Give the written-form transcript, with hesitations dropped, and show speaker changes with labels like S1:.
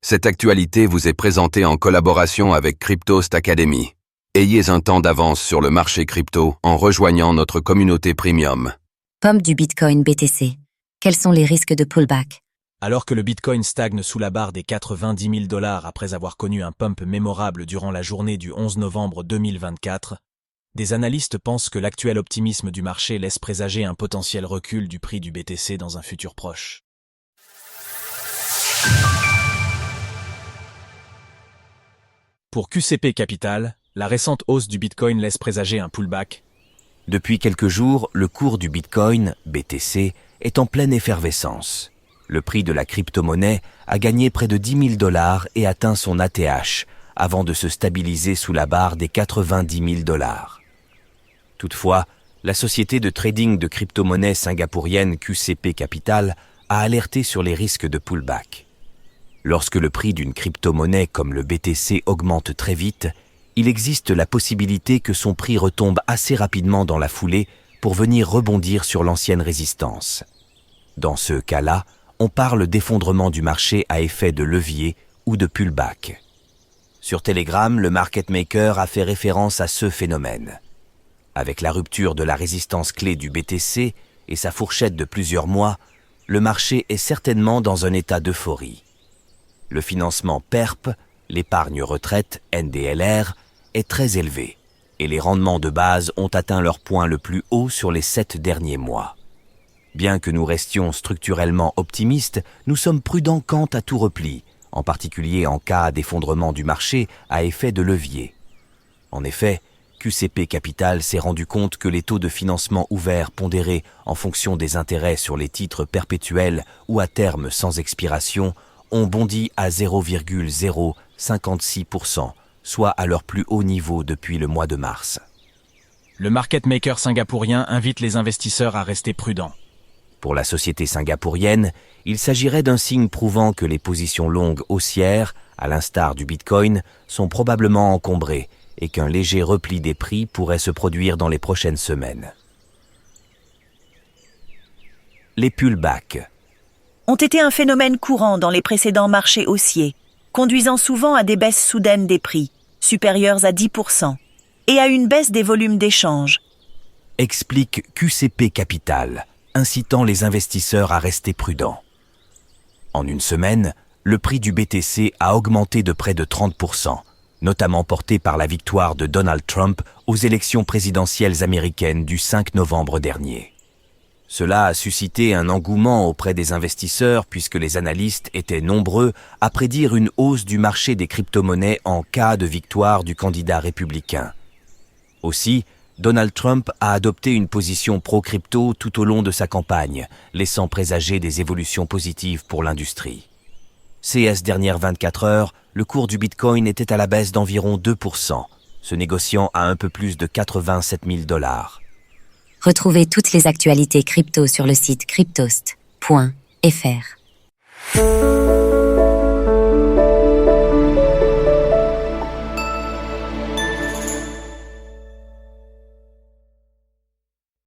S1: Cette actualité vous est présentée en collaboration avec Cryptost Academy. Ayez un temps d'avance sur le marché crypto en rejoignant notre communauté premium.
S2: Pump du Bitcoin BTC. Quels sont les risques de pullback?
S3: Alors que le Bitcoin stagne sous la barre des 90 000 $ après avoir connu un pump mémorable durant la journée du 11 novembre 2024, des analystes pensent que l'actuel optimisme du marché laisse présager un potentiel recul du prix du BTC dans un futur proche. Pour QCP Capital, la récente hausse du Bitcoin laisse présager un pullback.
S4: Depuis quelques jours, le cours du Bitcoin, BTC, est en pleine effervescence. Le prix de la crypto-monnaie a gagné près de 10 000 $ et atteint son ATH, avant de se stabiliser sous la barre des 90 000 $. Toutefois, la société de trading de crypto-monnaie singapourienne QCP Capital a alerté sur les risques de pullback. Lorsque le prix d'une crypto-monnaie comme le BTC augmente très vite, il existe la possibilité que son prix retombe assez rapidement dans la foulée pour venir rebondir sur l'ancienne résistance. Dans ce cas-là, on parle d'effondrement du marché à effet de levier ou de pullback. Sur Telegram, le market maker a fait référence à ce phénomène. Avec la rupture de la résistance clé du BTC et sa fourchette de plusieurs mois, le marché est certainement dans un état d'euphorie. Le financement PERP, l'épargne retraite NDLR, est très élevé et les rendements de base ont atteint leur point le plus haut sur les 7 derniers mois. Bien que nous restions structurellement optimistes, nous sommes prudents quant à tout repli, en particulier en cas d'effondrement du marché à effet de levier. En effet, QCP Capital s'est rendu compte que les taux de financement ouverts pondérés en fonction des intérêts sur les titres perpétuels ou à terme sans expiration ont bondi à 0,056%, soit à leur plus haut niveau depuis le mois de mars.
S3: Le market maker singapourien invite les investisseurs à rester prudents.
S4: Pour la société singapourienne, il s'agirait d'un signe prouvant que les positions longues haussières, à l'instar du Bitcoin, sont probablement encombrées et qu'un léger repli des prix pourrait se produire dans les prochaines semaines. Les pullbacks
S5: ont été un phénomène courant dans les précédents marchés haussiers, conduisant souvent à des baisses soudaines des prix, supérieures à 10%, et à une baisse des volumes d'échange.
S4: Explique QCP Capital, incitant les investisseurs à rester prudents. En une semaine, le prix du BTC a augmenté de près de 30%, notamment porté par la victoire de Donald Trump aux élections présidentielles américaines du 5 novembre dernier. Cela a suscité un engouement auprès des investisseurs puisque les analystes étaient nombreux à prédire une hausse du marché des crypto-monnaies en cas de victoire du candidat républicain. Aussi, Donald Trump a adopté une position pro-crypto tout au long de sa campagne, laissant présager des évolutions positives pour l'industrie. Ces dernières 24 heures, le cours du Bitcoin était à la baisse d'environ 2%, se négociant à un peu plus de 87 000 $.
S2: Retrouvez toutes les actualités crypto sur le site cryptost.fr.